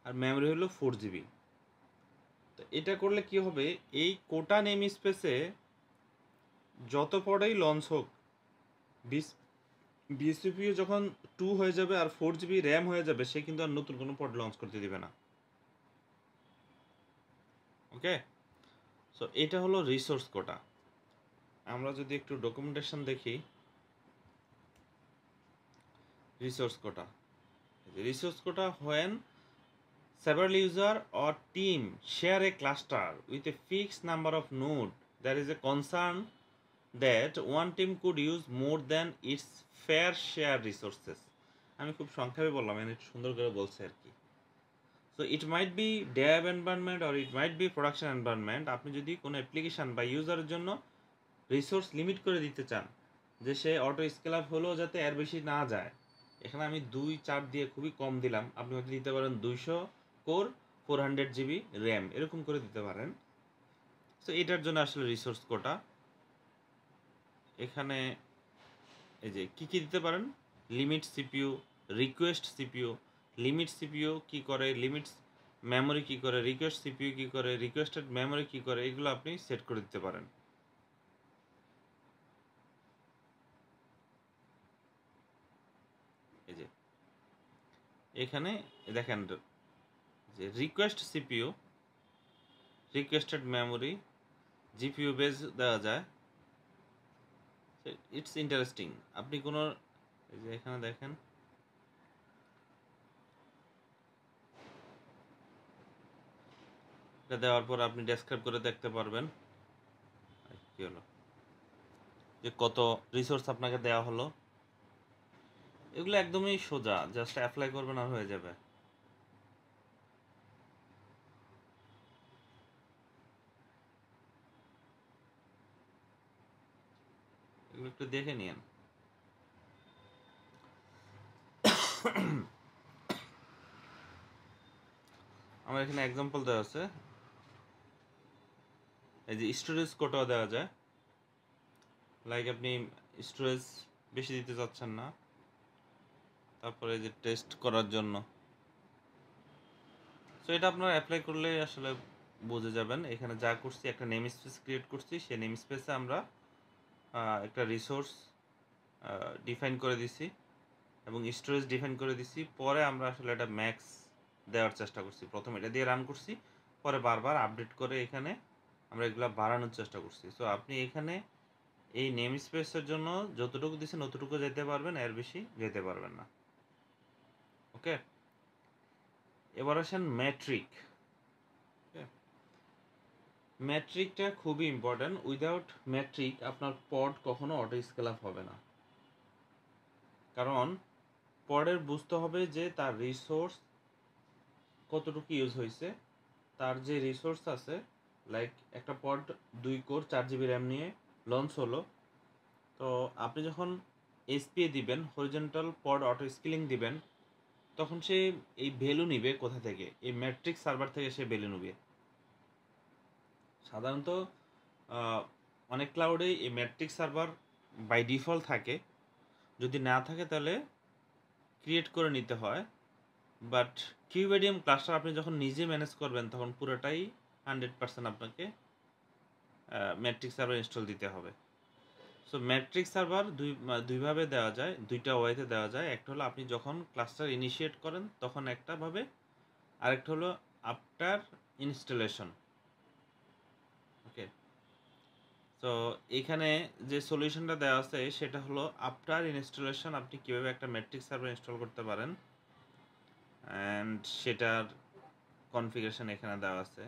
S1: আর মেমরি হলো 4 GB। তো এটা করলে কি হবে, এই কোটা নেম স্পেসে যত পরেই লঞ্চ হোক, বিসিপিইউ যখন 2 হয়ে যাবে আর 4 GB র্যাম হয়ে যাবে, সে কিন্তু আর নতুন কোনো পড লঞ্চ করতে দিবে না। ওকে, সো এটা হলো রিসোর্স কোটা। আমরা যদি একটু ডকুমেন্টেশন দেখি, resource quota, when several user or team share a cluster with a fixed number of nodes, there is a concern that one team could use more than its fair share resources. আমি খুব সংক্ষেপে বললাম, মানে একটু সুন্দর করে বলছে আর কি। So it might be Dave environment or it might be production environment. আপনি যদি কোনো অ্যাপ্লিকেশন বা ইউজারের জন্য রিসোর্স লিমিট করে দিতে চান, যে সে অটো স্কেল আপ হলেও যাতে এর বেশি না যায়, এখানে আমি 2-4 দিয়ে খুবই কম দিলাম, আপনি হয়তো দিতে পারেন 200 কোর 400 GB র্যাম, এরকম করে দিতে পারেন। সো এটার জন্য আসলে রিসোর্স কোটা। এখানে এই যে কি কি দিতে পারেন, limit CPU, request CPU, limit CPU কি করে, লিমিটস মেমোরি কি করে, রিকোয়েস্ট সিপিইউ কি করে, রিকোয়েস্টেড মেমোরি কি করে, এগুলো আপনি সেট করে দিতে পারেন। এই যে এখানে দেখেন যে request CPU, requested memory, GPU base দেওয়া যায়। It's interesting. আপনি কোনো এই যে এখানে দেখেন, এটা দেওয়ার পর আপনি ডেসক্রাইব করে দেখতে পারবেন কি হলো, যে কত রিসোর্স আপনাকে দেওয়া হলো। এগুলো একদমই সোজা, জাস্ট অ্যাপ্লাই করবেন আর হয়ে যাবে। একটু দেখে নিন। আমার এখানে এক্সাম্পল দেওয়া আছে, এই যে স্টোরেজ কোটাও দেওয়া যায়, লাইক আপনি স্টোরেজ বেশি দিতে চাচ্ছেন না, তারপরে যে টেস্ট করার জন্য। সো এটা আপনারা অ্যাপ্লাই করলে আসলে বুঝে যাবেন। এখানে যা করছি, একটা নেম স্পেস ক্রিয়েট করছি, সেই নেম স্পেসে আমরা একটা রিসোর্স ডিফাইন করে দিছি এবং স্টোরেজ ডিফাইন করে দিছি। পরে আমরা আসলে এটা ম্যাক্স দেওয়ার চেষ্টা করছি, প্রথমে এটা দিয়ে রান করছি, পরে বারবার আপডেট করে এখানে আমরা এগুলা বাড়ানোর চেষ্টা করছি। সো আপনি এখানে এই নেম স্পেসের জন্য যতটুকু দিচ্ছেন ততটুকু যেতে পারবেন, এর বেশি যেতে পারবেন না। ওকে, এবার আসেন ম্যাট্রিক। ম্যাট্রিকটা খুবই ইম্পর্ট্যান্ট। উইদাউট ম্যাট্রিক আপনার পড কখনো অটো স্কেল আপ হবে না, কারণ পডের বুঝতে হবে যে তার রিসোর্স কতটুকু ইউজ হয়েছে। তার যে রিসোর্স আছে, লাইক একটা পড 2 কোর 4 GB র্যাম নিয়ে লঞ্চ হলো, তো আপনি যখন এসপিএ দিবেন, হরিজন্টাল পড অটো স্কেলিং দিবেন, তখন সে এই ভ্যালু নিবে কোথা থেকে? এই ম্যাট্রিক সার্ভার থেকে সে ভ্যালু নিবে। সাধারণত অনেক ক্লাউডে এই ম্যাট্রিক সার্ভার বাই ডিফল্ট থাকে, যদি না থাকে তাহলে ক্রিয়েট করে নিতে হয়। বাট কিউবেডিয়াম ক্লাস্টার আপনি যখন নিজে ম্যানেজ করবেন, তখন পুরোটাই 100% আপনাকে ম্যাট্রিক সার্ভার ইনস্টল দিতে হবে। সো ম্যাট্রিক সার্ভার দুইভাবে দেওয়া যায়, দুইটা ওয়েতে দেওয়া যায়। একটা হলো আপনি যখন ক্লাস্টার ইনিশিয়েট করেন তখন একটা ভাবে, আরেকটা হলো আফটার ইনস্টলেশন। ওকে, তো এখানে যে সলিউশনটা দেওয়া আছে সেটা হলো আফটার ইনস্টলেশন আপনি কীভাবে একটা ম্যাট্রিক সার্ভার ইনস্টল করতে পারেন, অ্যান্ড সেটার কনফিগারেশন এখানে দেওয়া আছে।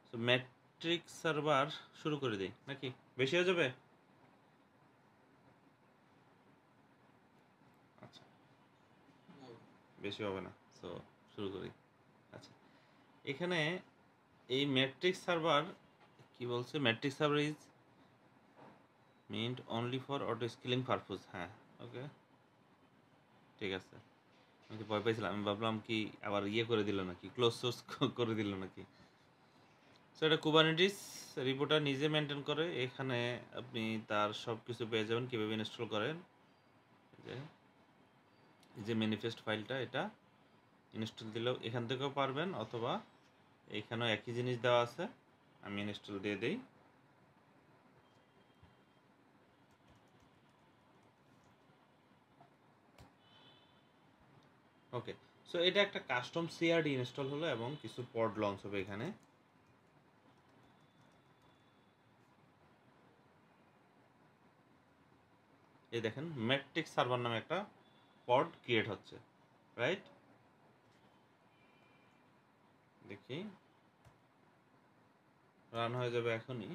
S1: সো ম্যাট্রিক সার্ভার শুরু করে দিই নাকি? বেশি হয়ে যাবে? আচ্ছা, বেশি হবে না, সো শুরু করি। আচ্ছা, এখানে এই ম্যাট্রিক সার্ভার কি বলছে? Matric server is meant only for auto scaling purpose. হ্যাঁ, ওকে, ঠিক আছে। আমি ভয় পাইছিলাম, আমি ভাবলাম কি আবার ইয়ে করে দিল নাকি, ক্লোজ সোর্স করে দিল নাকি। সো এটা কুবারনেটিস রিপোর্টার নিজে মেনটেন করে। এখানে আপনি তার সব কিছু পেয়ে যাবেন, কীভাবে ইনস্টল করেন। এই যে ম্যানিফেস্ট ফাইলটা, এটা ইনস্টল দিলেও এখান থেকেও পারবেন, অথবা এখানেও একই জিনিস দেওয়া আছে, আমি ইনস্টল দিয়ে দিই। ওকে, সো এটা একটা কাস্টম সিআরডি ইনস্টল হলো এবং কিছু পড লঞ্চ হবে এখানে। এই দেখেন ম্যাট্রিক সার্ভার নামে একটা পড ক্রিয়েট হচ্ছে, রাইট? দেখি, রান হয়ে যাবে এখনই।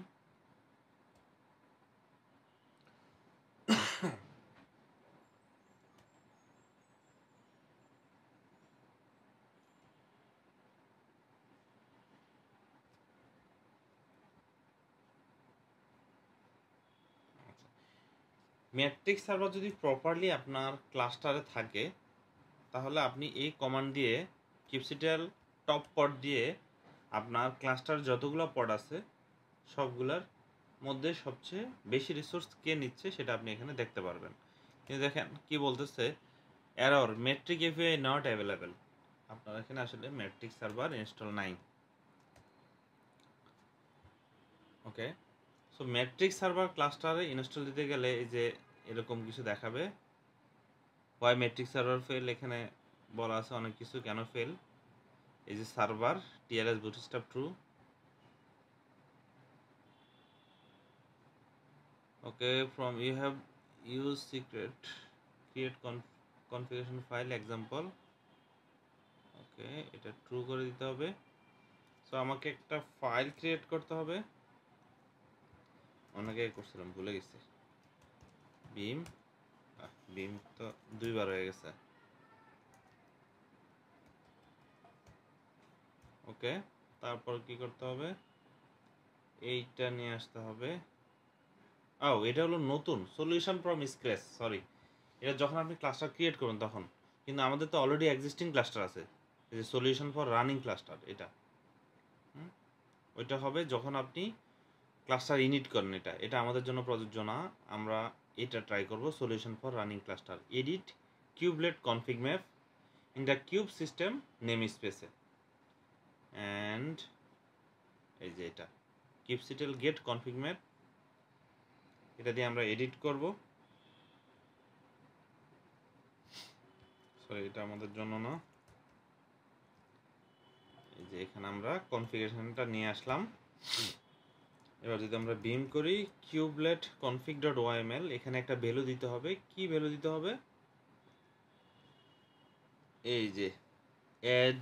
S1: ম্যাট্রিক সার্ভার যদি প্রপারলি আপনার ক্লাস্টারে থাকে, তাহলে আপনি এই কমান্ড দিয়ে কিপসিটেল টপ পড দিয়ে আপনার ক্লাস্টার যতগুলো পড আছে সবগুলোর মধ্যে সবচেয়ে বেশি রিসোর্স কে নিচ্ছে সেটা আপনি এখানে দেখতে পারবেন। কিন্তু দেখেন কি বলতেছে, error metric API not available. আপনার এখানে আসলে ম্যাট্রিক সার্ভার ইনস্টল নাই। ওকে, সো ম্যাট্রিক সার্ভার ক্লাস্টারে ইনস্টল দিতে গেলে এই যে এরকম কিছু দেখাবে, ওয়াই ম্যাট্রিক সার্ভার ফেল। এখানে বলা আছে অনেক কিছু কেন ফেল। এই যে server TLS bootstrap true. Okay, from you have use secret create configuration file example. Okay, এটা ট্রু করে দিতে হবে। সো আমাকে একটা ফাইল ক্রিয়েট করতে হবে, অনেক আগে করছিলাম ভুলে গেছি। বিম, বিম তো 2বার হয়ে গেছে। ওকে, তারপর কি করতে হবে? এইটা নিয়ে আসতে হবে। ও এটা হলো নতুন সলিউশন ফ্রম স্ক্র্যাচ, সরি, এটা যখন আপনি ক্লাস্টার ক্রিয়েট করবেন তখন, কিন্তু আমাদের তো অলরেডি এক্সিস্টিং ক্লাস্টার আছে, এই যে সলিউশন ফর রানিং ক্লাস্টার এটা, ওইটা হবে যখন আপনি ক্লাস্টার ইনিট করেন। এটা এটা আমাদের জন্য প্রযোজ্য না, আমরা এটা ট্রাই করব solution for running cluster. Edit cubelet config map in the cube system name স্পেসে, অ্যান্ড এই যে এটা কিউবসিটেল গেট কনফিগ ম্যাপ, এটা দিয়ে আমরা এডিট করব। সরি এটা আমাদের জন্য না, এই যে এখানে আমরা কনফিগারেশনটা নিয়ে আসলাম। এবার যদি আমরা বিম করি কিউবলেট কনফিগ ডট ওয়াইএমএল, এখানে একটা ভ্যালু দিতে হবে। কি ভ্যালু দিতে হবে? এই যে অ্যাড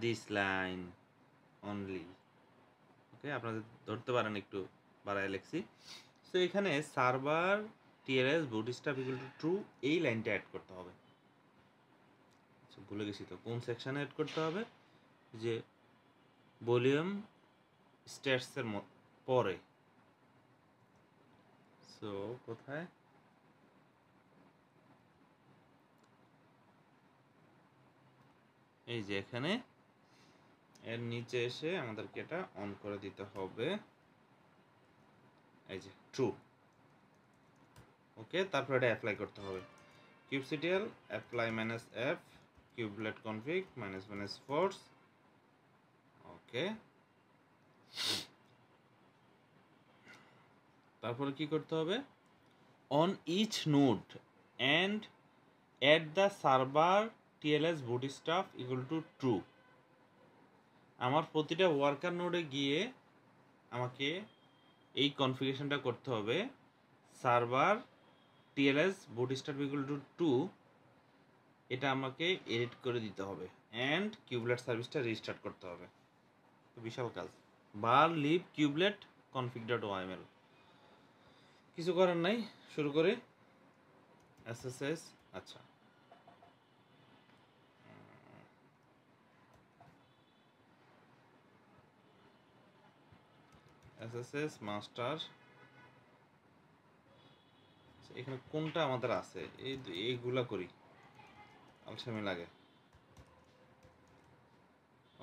S1: দিস লাইন অনলি, ওকে, আপনারা ধরতে পারেন একটু বাড়ায় লেখছি। সো এখানে server TLS bootstrap equal to true, এই লাইনটা অ্যাড করতে হবে। আচ্ছা ভুলে গেছি তো, কোন সেকশানে অ্যাড করতে হবে? যে ভলিউম স্ট্যাটসের পরে। সো কোথায়? এই যে এখানে এর নিচে এসে আমাদেরকে এটা অন করে দিতে হবে, এই যে ট্রু, ওকে। তারপর এটা অ্যাপ্লাই করতে হবে, kubectl apply minus F kubelet config minus minus force, okay. তারপরে কি করতে হবে? On each node and at the server TLS bootstrap equal to true. আমার প্রতিটা ওয়ার্কার নোডে গিয়ে আমাকে এই কনফিগারেশনটা করতে হবে, server TLS bootstrap equal to true, এটা আমাকে এডিট করে দিতে হবে, অ্যান্ড কিউবলেট সার্ভিসটা রিস্টার্ট করতে হবে। তো বিশাল কাজ। Var lib kubelet config dot YML, কিছু করার নাই, শুরু করে এসএসএস। আচ্ছা এসএসএস মাস্টার, এখানে কোনটা আমাদের আছে, এইগুলা করি, আলসেমি লাগে।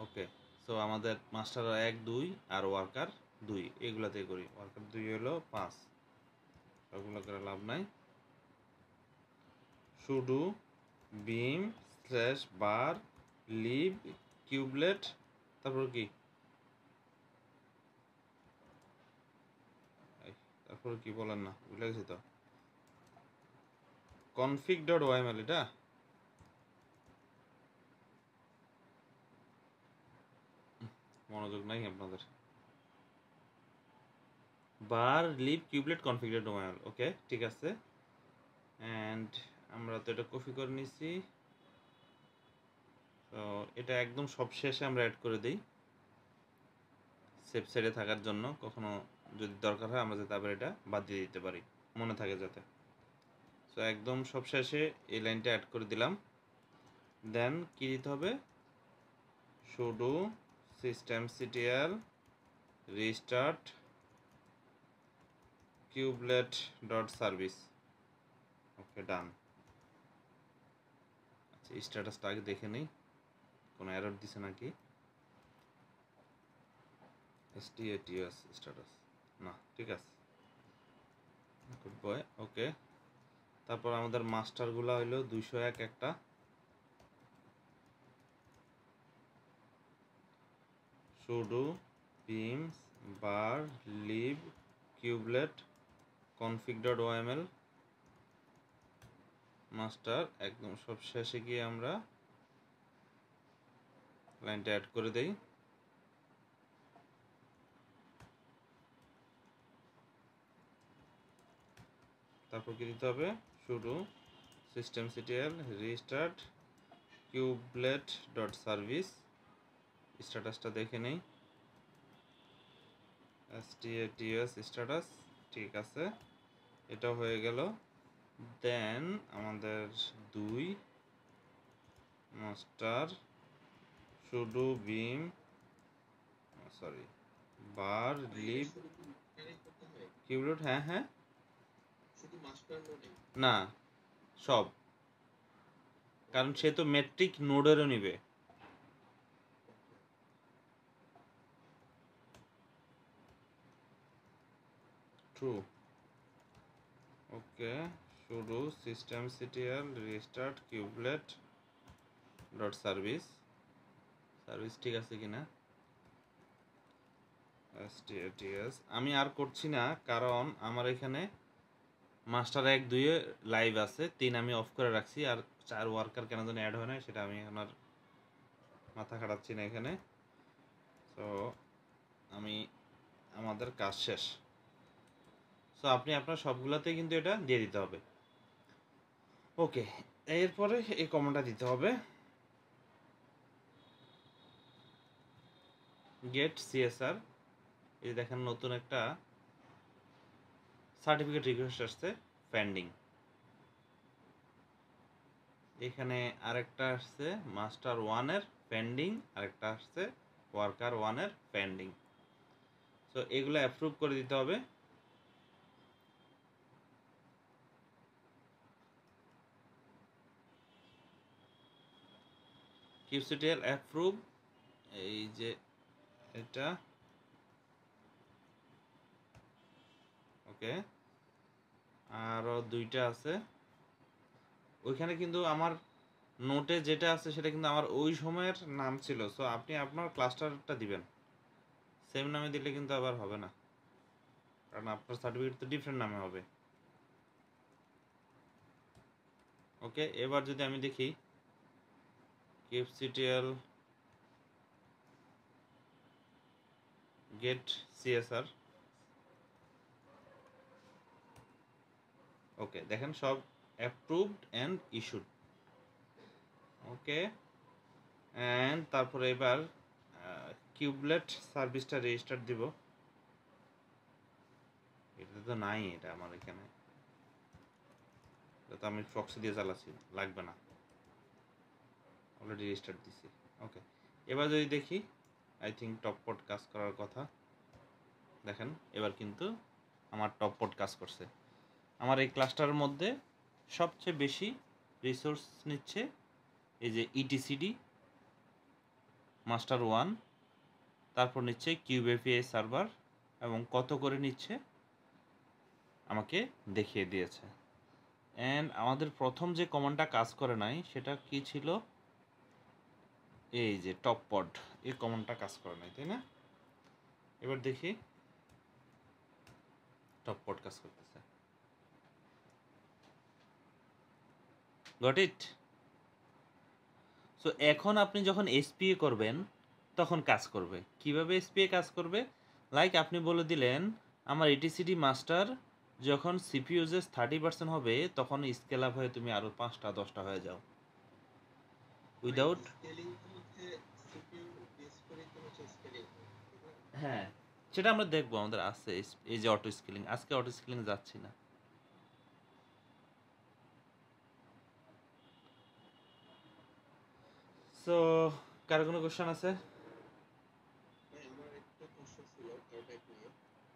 S1: ওকে, সো আমাদের মাস্টার 1 2 আর ওয়ার্কার 2, এগুলাতে করি। ওয়ার্কার 2 হলো 5, ওগুলো করে লাভ নাই। সুডো বিম স্ল্যাশ বার লিভ কিউবলেট, তারপর কি, তারপর কি বলেন না, ভুলে গেছি তো, কনফিগ ডট ওয়াইএমএল, এটা মনোযোগ নাই আপনাদের। Var lib kubelet config dot YML, okay ঠিক আছে। অ্যান্ড আমরা তো এটা কপি করে নিছি, তো এটা একদম সব শেষে আমরা অ্যাড করে দিই সেফ সাইডে থাকার জন্য, কখনো যদি দরকার হয় আমরা যাতে আবার এটা বাদ দিয়ে দিতে পারি, মনে থাকে যাতে। সো একদম সব শেষে এই লাইনটা অ্যাড করে দিলাম। দেন কি দিতে হবে? Sudo systemctl restart kubelet dot service, okay done. আচ্ছা স্ট্যাটাসটা আগে দেখে নিই, কোনো এরর দিছে নাকি। STATUS স্ট্যাটাস না, ঠিক আছে, গুড বয়, ওকে। তারপর আমাদের মাস্টারগুলো হইলো 201 একটা, সুডো বিমস var lib kubelet config dot YML master, একদম সব শেষে গিয়ে আমরা লাইনটা অ্যাড করে দেই। তারপর কি দিতে হবে? Sudo systemctl restart kubelet dot service, স্ট্যাটাসটা দেখে নেই, STATUS স্ট্যাটাস, ঠিক আছে, এটা হয়ে গেল। দেন আমাদের 2 মাস্টার সুডো বিম, সরি বার
S2: ভাই এটা
S1: লিভ
S2: শুধু কি মাস্টারই করতে হয়?
S1: কিউবরুট, হ্যাঁ হ্যাঁ,
S2: শুধু মাস্টার নোডে?
S1: না সব, কারণ
S2: ওকে,
S1: সে তো মেট্রিক নোডেরও নিবে।
S2: ওকে।
S1: ট্রু। ওকে, শুরু systemctl restart kubelet dot service, service ঠিক আছে কিনা, STATS আমি আর করছি না, কারণ আমার এখানে মাস্টার 1 2 লাইভ আছে, 3 আমি অফ করে রাখছি, আর 4 ওয়ার্কার কেন যেন অ্যাড হয় না সেটা আমি এখন আর মাথা খাটাচ্ছি না এখানে। তো আমি, আমাদের কাজ শেষ। সো আপনি আপনার সবগুলাতেই কিন্তু এটা দিয়ে দিতে হবে। ওকে, এরপরে এই কমান্ডটা দিতে হবে, গেট সিএসআর। এই দেখেন নতুন একটা সার্টিফিকেট রিকোয়েস্ট আসছে, পেন্ডিং। এখানে আরেকটা আসছে মাস্টার 1-এর পেন্ডিং, আরেকটা আসছে ওয়ার্কার 1-এর পেন্ডিং। সো এগুলো অ্যাপ্রুভ করে দিতে হবে। কিউসিটিএল অ্যাপ্রুভ, এই যে এটা, ওকে। আরও 2টা আছে, ওইখানে কিন্তু আমার নোটে যেটা আছে সেটা কিন্তু আমার ওই সময়ের নাম ছিল। সো আপনি আপনার ক্লাস্টারটা দিবেন, সেম নামে দিলে কিন্তু আবার হবে না, কারণ আপনার সার্টিফিকেট তো ডিফারেন্ট নামে হবে। ওকে, এবার যদি আমি দেখি কিউসিটিএল গেট সিএসআর, ওকে দেখেন সব approved and issued. Okay, and তারপরে এবার কিউবলেট সার্ভিসটা রেজিস্টার দিব। এটা তো নাই, এটা আমার এখানে, এটা তো আমি প্রক্সি দিয়ে চালাচ্ছি, লাগবে না, অলরেডি রেজিস্টার দিছি। ওকে, এবার যদি দেখি, আই থিঙ্ক টপপট কাজ করার কথা, দেখেন এবার কিন্তু আমার টপপট কাজ করছে। আমার এই ক্লাস্টারের মধ্যে সবচেয়ে বেশি রিসোর্স নিচ্ছে এই যে ইটিসিডি মাস্টার 1, তারপর নিচ্ছে কিউব এপিআই সার্ভার, এবং কত করে নিচ্ছে আমাকে দেখিয়ে দিয়েছে। অ্যান্ড আমাদের প্রথম যে কমান্ডটা কাজ করে নাই সেটা কি ছিল, এই যে টপপড, এই কমান্ডটা কাজ করে নাই, তাই না? এবার দেখি টপপড কাজ করতেছে, গট ইট। সো এখন আপনি যখন এসপিএ করবেন তখন কাজ করবে। কিভাবে এসপিএ কাজ করবে? লাইক আপনি বলে দিলেন আমার এটিসিডি মাস্টার যখন সিপিইউ ইউজেস 30% হবে তখন স্কেল আপ হয়ে তুমি আরও 5টা 10টা হয়ে যাও
S2: ভাই
S1: উইদাউট।
S2: স্কেলিং তো হচ্ছে সিপিইউ বেস করে তো হচ্ছে স্কেলিং হয়, ঠিক না?
S1: হ্যাঁ, সেটা আমরা দেখবো, আমাদের আছে এই যে অটো স্কেলিং, আজকে অটো স্কেলিং যাচ্ছি না। সো কার কোনো কোশ্চেন আছে?
S2: ভাই আমার একটা কোশ্চেন ছিল আরব্যাক নিয়ে।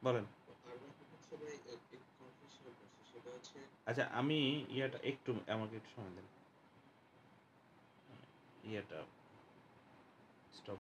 S1: বলেন।
S2: তো আরব্যাক হচ্ছে ভাই এক কনফিউশন করছে, সেটা হচ্ছে
S1: আচ্ছা, আমি ইয়াটা একটু, আমাকে একটু সময় দেন, ইয়াটা